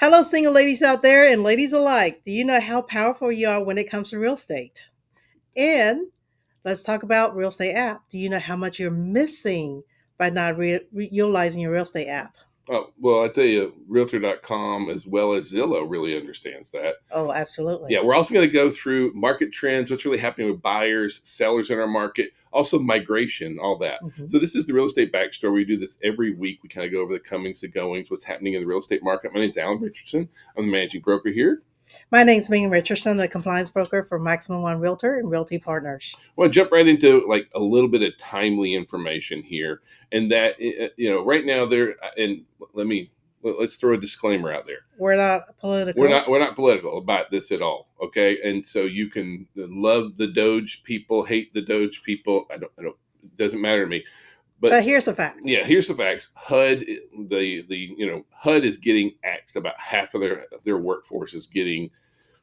Hello, single ladies out there and ladies alike. Do you know how powerful you are when it comes to real estate? And let's talk about real estate app. Do you know how much you're missing by not utilizing your real estate app? Oh, well, I tell you, Realtor.com as well as Zillow really understands that. Oh, absolutely. Yeah, we're also going to go through market trends, what's really happening with buyers, sellers in our market, also migration, all that. Mhm. So this is the Real Estate Backstory. We do this every week. We kind of go over the comings, the goings, what's happening in the real estate market. My name is Alan Richardson. I'm the managing broker here. My name's Megan Richardson, the compliance broker for Maximum One Realtor and Realty Partners. I want to jump right into like a little bit of timely information here, and that right now there. And let me let's throw a disclaimer out there. We're not political. We're not political about this at all, okay? And so you can love the Doge people, hate the Doge people. I don't. It doesn't matter to me. But But here's the facts. yeah, here's the facts. HUD is getting axed. About half of their workforce is getting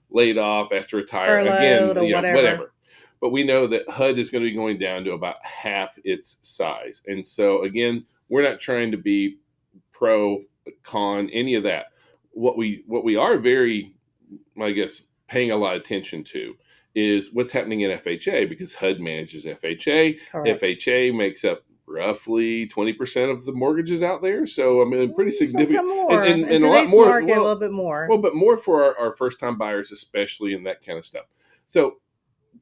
laid off, asked to retire again. Furloughed or whatever. Whatever. But we know that HUD is going to be going down to about half its size. And so again, we're not trying to be pro, con, any of that. What we are very, I guess, paying a lot of attention to is what's happening in FHA, because HUD manages FHA. Correct. FHA makes up roughly 20% of the mortgages out there. So I mean, pretty significant, More. and In a lot today's more. market, a little bit more. Well, but more for our first time buyers, especially, and that kind of stuff. So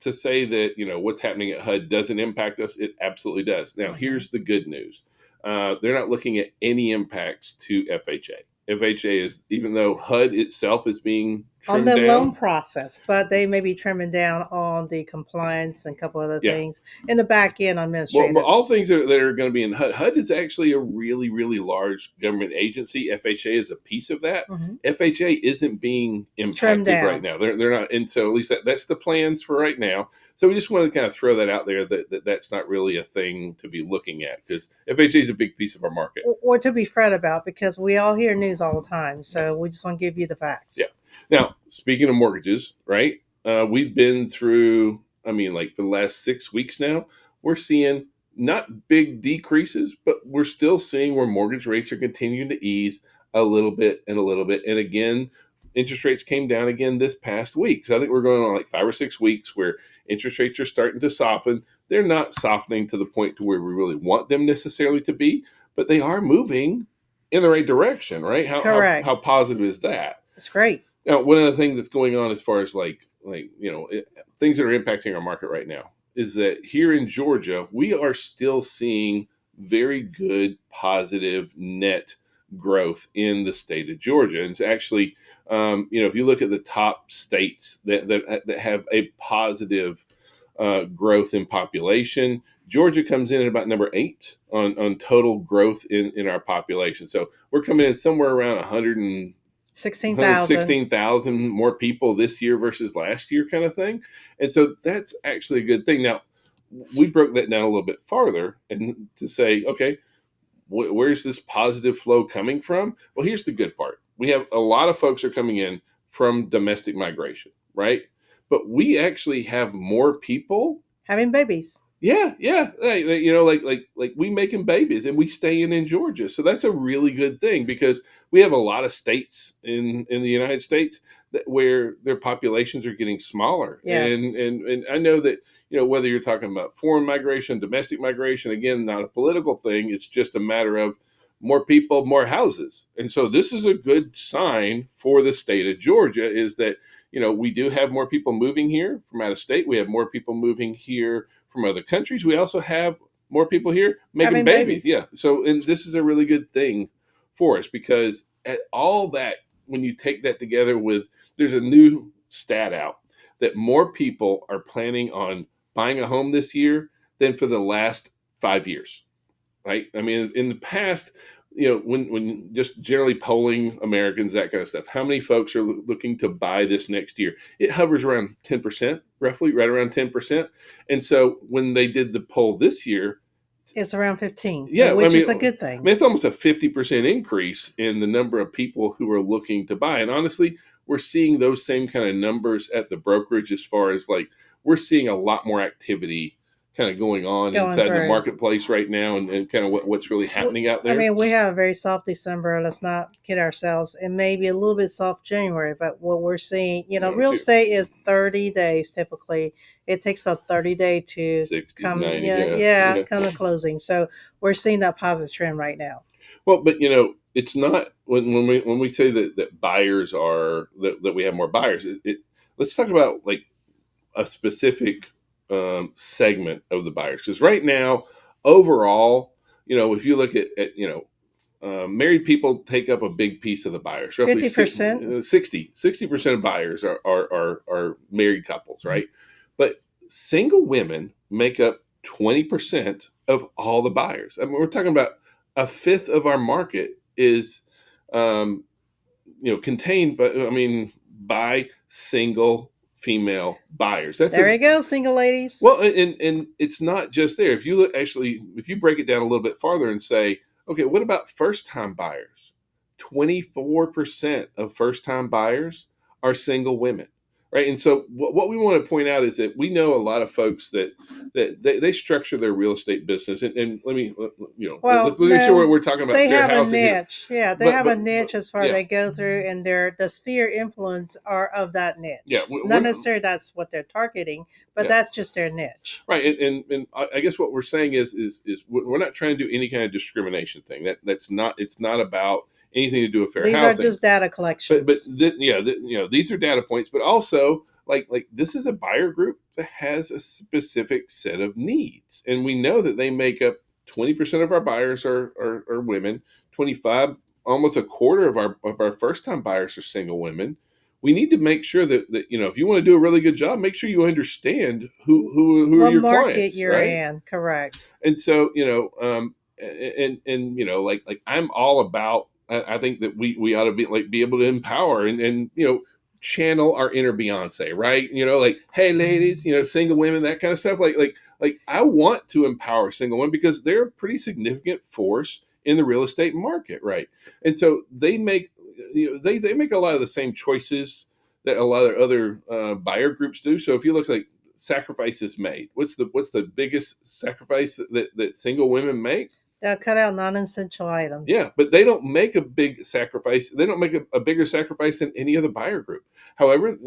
to say that what's happening at HUD doesn't impact us, it absolutely does. Now, here's the good news: they're not looking at any impacts to FHA. FHA is, even though HUD itself is being On trimmed the down. loan process, but they may be trimming down on the compliance and a couple other Yeah. things in the back end Well, administrative. all things that are going to be in HUD. HUD is actually a really, really large government agency. FHA is a piece of that. Mhm. FHA isn't being Trimmed impacted down. right now. They're not, and so at least that's the plans for right now. So we just want to kind of throw that out there that's not really a thing to be looking at, because FHA is a big piece of our market. Or to be fret about, because we all hear news all the time. So we just want to give you the facts. Yeah. Now, speaking of mortgages, right? We've been through, I mean, like for the last 6 weeks now, we're seeing not big decreases, but we're still seeing where mortgage rates are continuing to ease a little bit and a little bit. And again, interest rates came down again this past week. So I think we're going on like 5 or 6 weeks where interest rates are starting to soften. They're not softening to the point to where we really want them necessarily to be, but they are moving in the right direction, right? Correct. How positive is that? It's great. Now, one of the things that's going on as far as things that are impacting our market right now is that here in Georgia, we are still seeing very good, positive net growth in the state of Georgia. And it's actually, if you look at the top states that have a positive growth in population, Georgia comes in at about number 8 on total growth in our population. So we're coming in somewhere around 116,000 more people this year versus last year, kind of thing. And so that's actually a good thing. Now, we broke that down a little bit farther and to say, okay, where's this positive flow coming from? Well, here's the good part. We have a lot of folks are coming in from domestic migration, right? But we actually have more people having babies. Yeah. Like we making babies and we staying in Georgia. So that's a really good thing, because we have a lot of states in the United States where their populations are getting smaller. Yes. And I know that, whether you're talking about foreign migration, domestic migration, again, not a political thing. It's just a matter of more people, more houses. And so this is a good sign for the state of Georgia, is that, we do have more people moving here from out of state. We have more people moving here from other countries. We also have more people here making babies. Yeah. So, and this is a really good thing for us, because at all that, when you take that together with, there's a new stat out that more people are planning on buying a home this year than for the last 5 years. Right. I mean, in the past, when just generally polling Americans, that kind of stuff, how many folks are looking to buy this next year? It hovers around 10%, roughly, right around 10%. And so when they did the poll this year, it's around 15, which is a good thing. I mean, it's almost a 50% increase in the number of people who are looking to buy. And honestly, we're seeing those same kind of numbers at the brokerage, as far as like, we're seeing a lot more activity kind of going on going inside the through. marketplace right now, and kind of what's really happening out I there? mean, we have a very soft December. Let's not kid ourselves. It may be a little bit soft January, but what we're seeing, You know, real estate is 30 days typically. It takes about 30 days to 60 to come, 90, yeah, yeah, yeah, yeah. come to closing. So we're seeing that positive trend right now. Well, but it's not when we say that buyers are that we have more buyers. Let's talk about like a specific segment of the buyers, because right now, overall, if you look at married people take up a big piece of the buyers. Roughly 50%. 60% of buyers are married couples, right? But single women make up 20% of all the buyers. I mean, we're talking about a fifth of our market is um, contained, but I mean, by single female buyers. That's There a you go, single ladies. well, and it's not just there. If you look, actually, if you break it down a little bit farther and say, okay, what about first time buyers? 24% of first time buyers are single women, right? And so, what we want to point out is that we know a lot of folks that they structure their real estate business. And let me, Well, let's make sure no, we're talking about they fair have a housing here. niche. Yeah, they But have a niche as far as yeah, they go through, and the sphere influence are of that yeah, niche. we're Not not, necessarily that's what they're targeting, but yeah. that's just their niche. Right, and I guess what we're saying is we're not trying to do any kind of discrimination thing. That's not, it's not about anything to do with fair These are housing. just data But collections. these are data points, but also like this is a buyer group that has a specific set of needs, and we know that they make up 20% of our buyers are women, 25, almost a quarter of our first time buyers are single women. We need to make sure that if you want to do a really good job, make sure you understand who are What your market clients, you're right? in, correct. And so like I'm all about, I think that we ought to be able to empower and channel our inner Beyonce, right? Like, hey ladies, single women, that kind of stuff. Like I want to empower single women because they're a pretty significant force in the real estate market, right? And so they make a lot of the same choices that a lot of other buyer groups do. So if you look like sacrifices made, what's the biggest sacrifice that single women make? They'll cut out non-essential Yeah, items. but they don't make a big sacrifice. They don't make a bigger sacrifice than any other buyer group. However,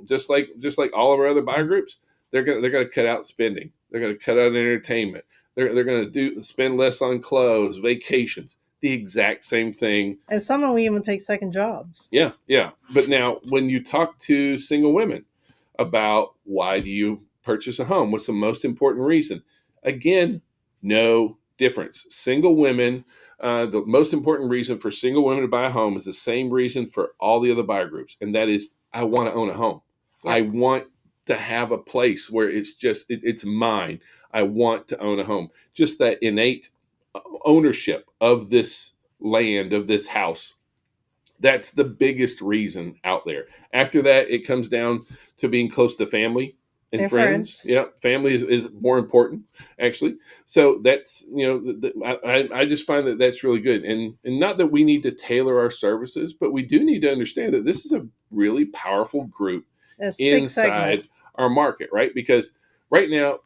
just like all of our other buyer groups, they're gonna cut out spending. They're gonna cut out entertainment. They're gonna spend less on clothes, vacations. The exact same thing. And some of them even take second jobs. Yeah, yeah. But now, when you talk to single women about why do you purchase a home, what's the most important reason? Again, no difference. Single women, the most important reason for single women to buy a home is the same reason for all the other buyer groups, and that is, I want to own a home. I Yep. want to have a place where it's mine. I want to own a home. Just that innate ownership of this land, of this house. That's the biggest reason out there. After that, it comes down to being close to family and And friends. friends. Yeah, family is more important, actually. So that's I just find that that's really good, and not that we need to tailor our services, but we do need to understand that this is a really powerful group It's a big segment. inside our market, right? Because right now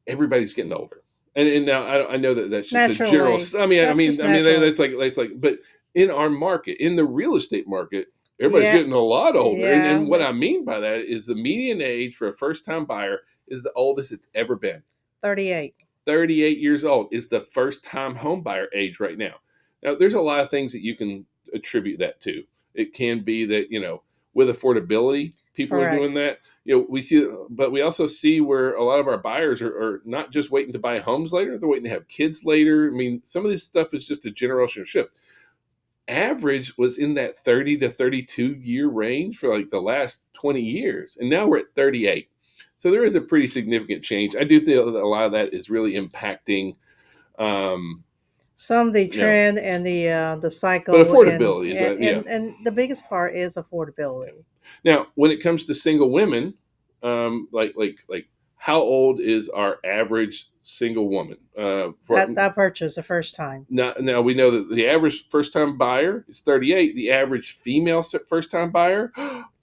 everybody's getting older, and now I know that that's just a general. Naturally. I That's mean, just naturally. that's like, but in our market, in the real estate market, everybody's Yeah. getting a lot older, and Yeah. what I mean by that is the median age for a first time buyer is the oldest it's ever been. 38. 38 years old is the first time home buyer age right now. Now, there's a lot of things that you can attribute that to. It can be that, with affordability, people are Correct. doing that. We see, but we also see where a lot of our buyers are not just waiting to buy homes later, they're waiting to have kids later. I mean, some of this stuff is just a generational shift. Average was in that 30 to 32 year range for like the last 20 years. And now we're at 38. So there is a pretty significant change. I do think that a lot of that is really impacting, um, Some the you know, trend and the but cycle and affordability is and, that, yeah. and and the biggest part is Yeah. affordability. Now, when it comes to single women, like How old is our average single woman? That purchase the first time. Now we know that the average first time buyer is 38. The average female first time buyer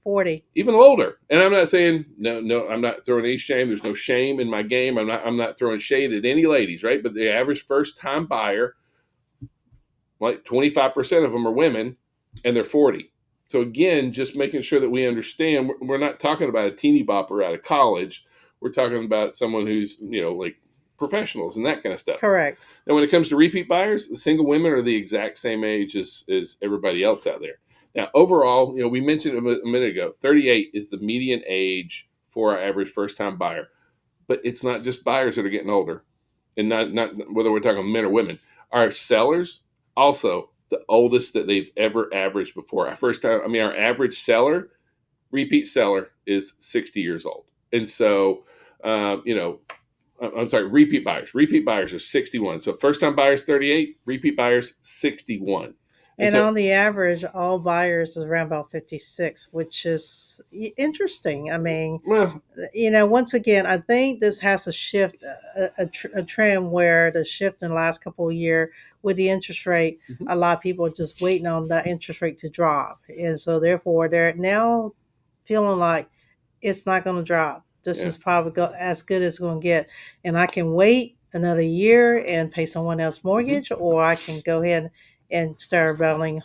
40. even older. And I'm not saying no. I'm not throwing any shame. There's no shame in my game. I'm not throwing shade at any ladies, right? But the average first time buyer, like 25% of them are women, and they're 40. So again, just making sure that we understand, we're not talking about a teeny bopper out of college. We're talking about someone who's like professionals and that kind of stuff. Correct. Now, when it comes to repeat buyers, the single women are the exact same age as everybody else out there. Now, overall, we mentioned a minute ago, 38 is the median age for our average first-time buyer. But it's not just buyers that are getting older, and not whether we're talking men or women. Our sellers also the oldest that they've ever averaged before. Our average seller, repeat seller, is 60 years old, and so I'm sorry, repeat buyers. Repeat buyers are 61. So first time buyers 38, repeat buyers 61. And And so, on the average, all buyers is around about 56, which is interesting. I mean, well, once again, I think this has to shift a trend where the shift in the last couple of years with the interest rate, mhm, a lot of people are just waiting on that interest rate to drop. And so therefore they're now feeling like it's not going to drop. This yeah. is probably as good as it's going to get. And I can wait another year and pay someone else's Mhm. mortgage, or I can go ahead and start building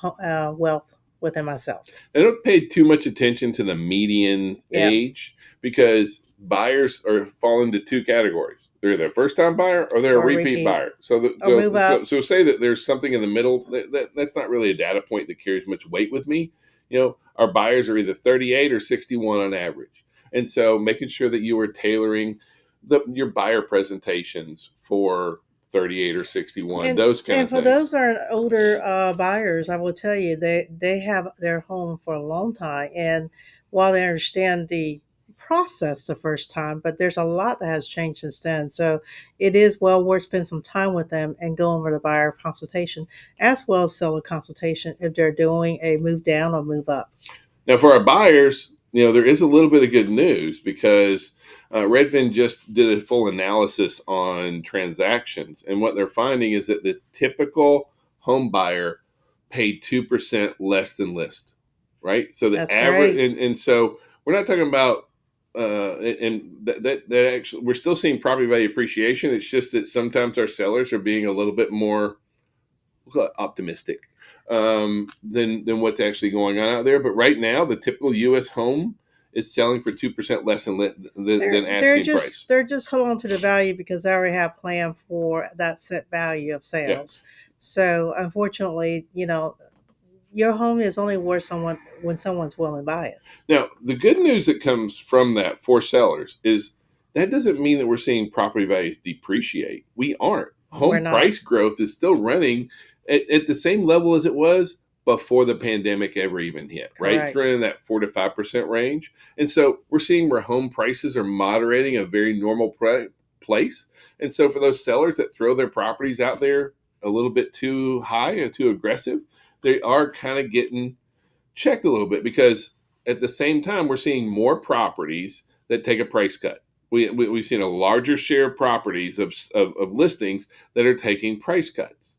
wealth within myself. They don't pay too much attention to the median Yep. age because buyers are fall into two categories. They're either a first time buyer or they're a Or repeat repeat buyer. So, or move up. say that there's something in the middle. That's not really a data point that carries much weight with me. Our buyers are either 38 or 61 on average. And so making sure that you are tailoring your buyer presentations for 38 or 61, And those kind and of for those things. that are older buyers, I will tell you they have their home for a long time, and while they understand the process the first time, but there's a lot that has changed since then. So it is well worth spending some time with them and go over the buyer consultation as well as seller consultation if they're doing a move down or move up. Now, for our buyers, there is a little bit of good news because Redfin just did a full analysis on transactions, and what they're finding is that the typical home buyer paid 2% less than list, right? So the That's average, great. and so we're not talking about, and that actually we're still seeing property value appreciation. It's just that sometimes our sellers are being a little bit more optimistic than what's actually going on out there. But right now, the typical U.S. home is selling for 2% less than asking price. They're just holding on to the value because they already have planned for that set value of Yeah. sales. So unfortunately, your home is only worth someone when someone's willing to buy it. Now, the good news that comes from that for sellers is that doesn't mean that we're seeing property values depreciate. We aren't. We're Home not. price growth is still running at the same level as it was before the pandemic ever even hit, right? It's Correct. running in that 4 to 5% range. And so we're seeing where home prices are moderating a very normal place. And so for those sellers that throw their properties out there a little bit too high or too aggressive, they are kind of getting checked a little bit because at the same time we're seeing more properties that take a price cut. We've seen a larger share of properties of listings that are taking price cuts.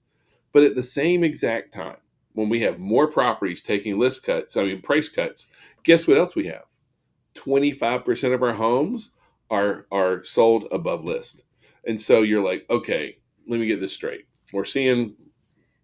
But at the same exact time, when we have more properties taking price cuts, guess what else we have? 25% of our homes are sold above list. And so you're like, okay, let me get this straight. We're seeing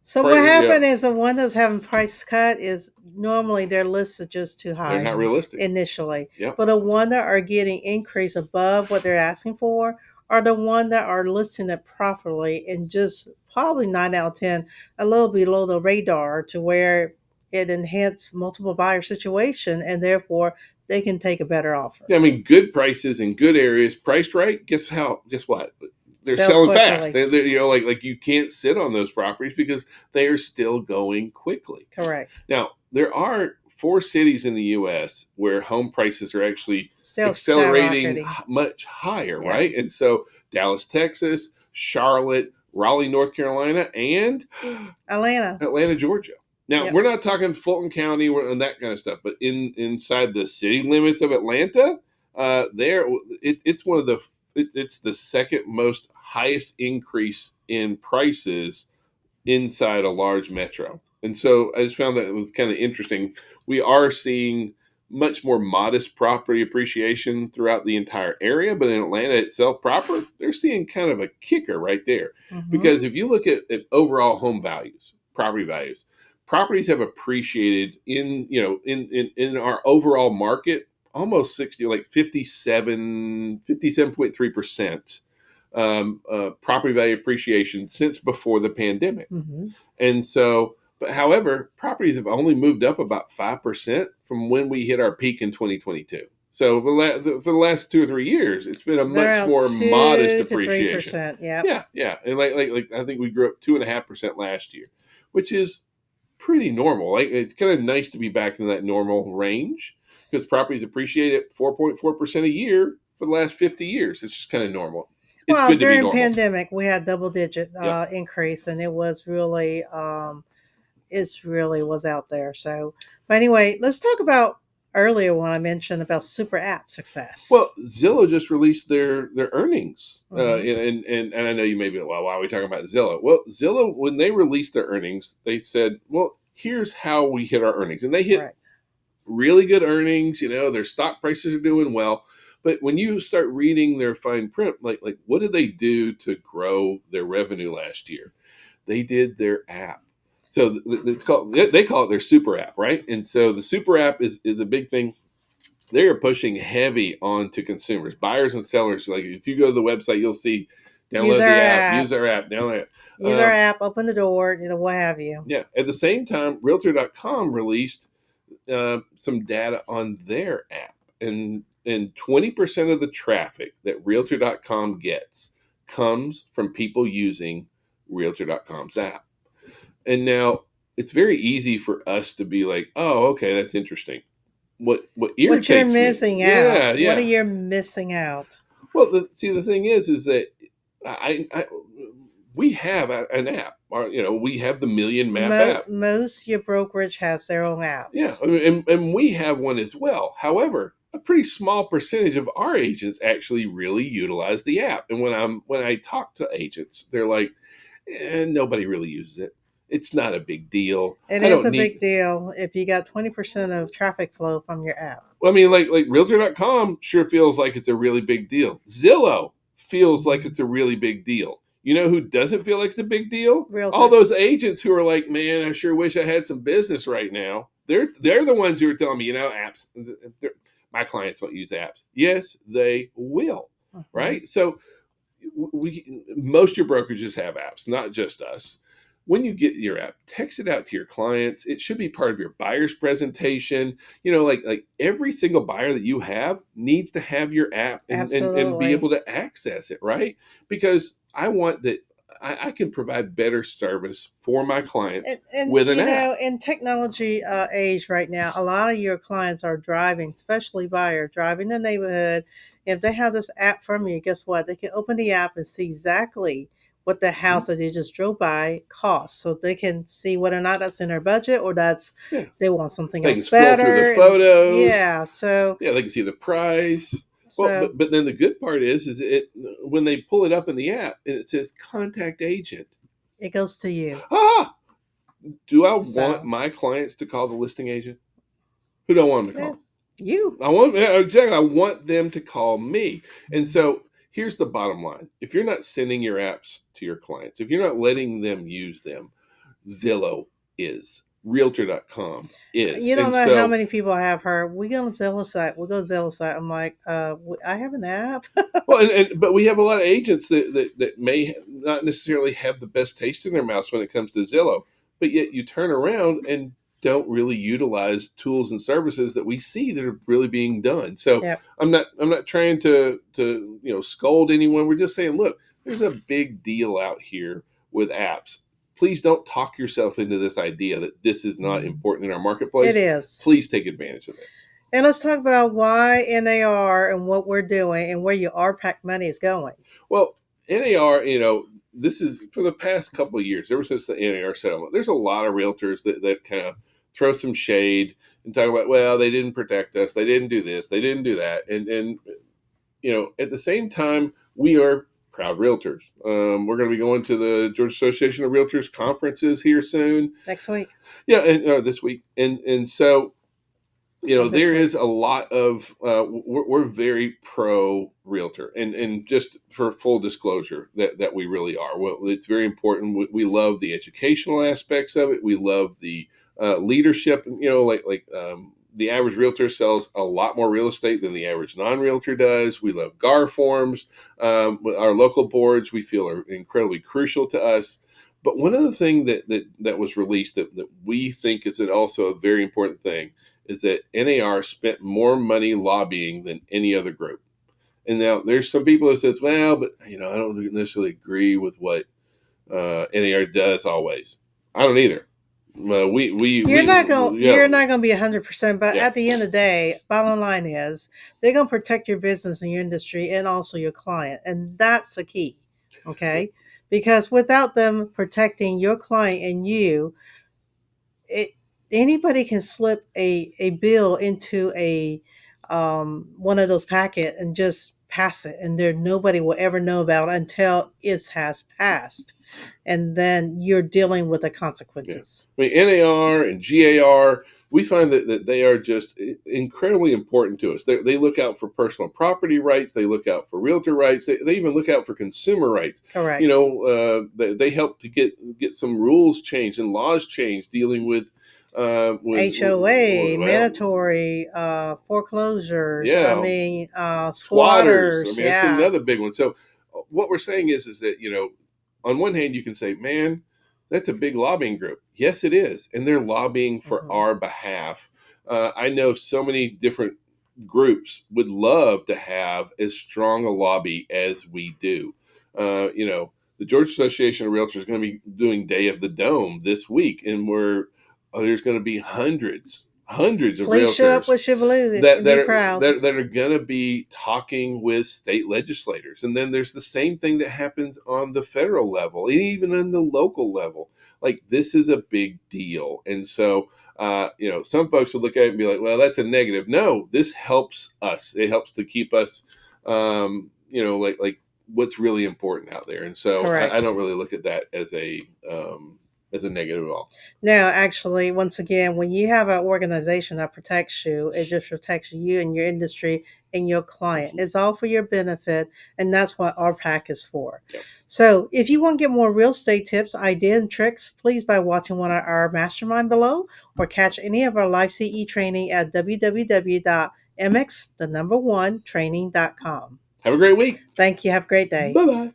So what price, happened is the one that's having price cut is normally their lists are just too they're high not realistic. initially. Yep. But the one that are getting increase above what they're asking for are the one that are listing it properly and just probably 9 out of 10 a little below the radar to where it enhance multiple buyer situation and therefore they can take a better offer. Yeah, I mean, good prices in good areas, priced right. Guess what? They're Sells selling fast. quickly. Like you can't sit on those properties because they are still going quickly. Correct. Now, there are 4 cities in the U.S. where home prices are actually Still accelerating skyrocketing. much higher, Yeah. right? And so Dallas, Texas, Charlotte, Raleigh, North Carolina, and Atlanta. Atlanta, Georgia. Now, Yep. we're not talking Fulton County and that kind of stuff, but inside the city limits of Atlanta, there it's one of the it's the second most highest increase in prices inside a large metro. And so I just found that it was kind of interesting. We are seeing much more modest property appreciation throughout the entire area, but in Atlanta itself proper, they're seeing kind of a kicker right there. Mm-hmm. Because if you look at overall home values, property values, properties have appreciated in, in our overall market almost 60, like 57.3% property value appreciation since before the pandemic. Mm-hmm. And so, but however, properties have only moved up about 5% from when we hit our peak in 2022. So for the last 2 or 3 years, it's been a They're much out more modest 2 to 3 appreciation. percent. Yep. Yeah, yeah, and like I think we grew up 2.5% last year, which is pretty normal. Like it's kind of nice to be back in that normal range because properties appreciate at 4.4% a year for the last 50 years. It's just kind of normal. It's Well, good to be during normal. pandemic, we had double digit Yep. increase, and it was really it's really was out there. So, but anyway, let's talk about earlier when I mentioned about super app success. Well, Zillow just released their earnings, Mm-hmm. and I know you may be, well, why are we talking about Zillow? Well, Zillow, when they released their earnings, they said, well, here's how we hit our earnings, and they hit Right. really good earnings. Their stock prices are doing well, but when you start reading their fine print, like what did they do to grow their revenue last year? They did their app. So it's called, they call it their super app, right? And so the super app is a big thing. They are pushing heavy onto consumers, buyers and sellers. Like if you go to the website, you'll see Use download our the app, app. use our app, download it. Use our app. Open the door. What have you. Yeah. At the same time, Realtor.com released some data on their app, and 20% of the traffic that Realtor.com gets comes from people using Realtor.com's app. And now it's very easy for us to be like, oh, okay, that's interesting. What What you're irritates me, missing out. yeah, What are yeah. you missing out? Well, the thing is that I we have an app. We have the Million Map app. Most your brokerage has their own Yeah, apps. I mean, and we have one as well. However, a pretty small percentage of our agents actually really utilize the app. And when I talk to agents, they're like, nobody really uses it. It's not a big deal. It I is don't a need. big deal if you got 20% of traffic flow from your app. Well, I mean, like Realtor.com sure feels like it's a really big deal. Zillow feels like Mhm. it's a really big deal. You know who doesn't feel like it's a big deal? All Realtors. those agents who are like, man, I sure wish I had some business right now. They're the ones who are telling me, apps. My clients don't use apps. Yes, they will. Mhm. Right. So we most of your brokerages have apps, not just us. When you get your app, text it out to your clients. It should be part of your buyer's presentation. Like every single buyer that you have needs to have your app and be Absolutely. able to access it, right? Because I want that I can provide better service for my clients And with an app. in technology age right now, a lot of your clients are driving, especially buyers driving the neighborhood. If they have this app from you, guess what? They can open the app and see exactly what the Mhm. house that they just drove by costs, so they can see whether or not that's in their budget or that's Yeah. they want something They can else scroll through the better. And photos. yeah, so Yeah, they can see the price. Well, so but then the good part is it when they pull it up in the app and it says contact agent. it goes to you. Ah, do I want So my clients to call the listing agent? Who do I want them to yeah, call? you. I want, yeah, exactly. I want them to call me. And so here's the bottom line: if you're not sending your apps to your clients, if you're not letting them use them, Zillow is. Realtor.com is. You don't And know how so many people I have heard. We go on Zillow site. We go to Zillow site. I'm like, I have an app. well, and but we have a lot of agents that may not necessarily have the best taste in their mouths when it comes to Zillow, but yet you turn around and don't really utilize tools and services that we see that are really being done. So Yep. I'm not trying to scold anyone. We're just saying, look, there's a big deal out here with apps. Please don't talk yourself into this idea that this is not Mhm. important in our It marketplace. is. Please take advantage of this. And let's talk about why NAR and what we're doing and where your RPAC money is going. Well, NAR, this is for the past couple of years, ever since the NAR settlement, there's a lot of realtors that kind of throw some shade. and talk about, well, they didn't protect us, they didn't do this, they didn't do that, and at the same time, we are proud realtors. We're going to be going to the Georgia Association of Realtors conferences here soon. Next week Yeah, and this week, and so or this there is week. a lot of we're very pro realtor, and just for full disclosure that we really are. Well, it's very important. We love the educational aspects of it. We love the leadership. The average realtor sells a lot more real estate than the average non-realtor does. We love GAR forms. Our local boards we feel are incredibly crucial to us. But one other thing that was released that we think is also a very important thing is that NAR spent more money lobbying than any other group. And now there's some people that says, well, but I don't necessarily agree with what NAR does always. I don't either. Yeah, you're not gonna be 100%, but yeah, at the end of the day, bottom line is they're gonna protect your business and your industry and also your client, and that's the key. Okay, because without them protecting your client and you, it anybody can slip a bill into a one of those packet and just pass it, and there nobody will ever know about it until it has passed, and then you're dealing with the yeah. consequences. I mean, NAR and GAR, we find that they are just incredibly important to us. They look out for personal property rights. They look out for realtor rights. They even look out for consumer rights. Correct. They help to get some rules changed and laws changed dealing HOA, well, mandatory foreclosures. I yeah, mean, squatters. I squatters. mean, that's Yeah. another big one. So, what we're saying is that on one hand, you can say, "Man, that's a big lobbying group." Yes, it is, and they're lobbying for Hmm. our behalf. I know so many different groups would love to have as strong a lobby as we do. The Georgia Association of Realtors is going to be doing Day of the Dome this week, and there's going to be hundreds of Please show up realtors with Chevrolet that and that be are proud. that are going to be talking with state legislators, and then there's the same thing that happens on the federal level and even on the local level. Like, this is a big deal, and so some folks will look at it and be like, well, that's a negative. No, this helps us. It helps to keep us like what's really important out there, and so I Correct. don't really look at that as a negative at all. Now, actually, once again, when you have an organization that protects you, it just protects you and your industry and your client. Mhm. It's all for your benefit, and that's what our pack is for. Yep. So, if you want to get more real estate tips, ideas, and tricks, please by watching one of our mastermind below, or catch any of our live CE training at www.mx, the number one, training.com. Have a great week. Thank you. Have a great day. Bye bye.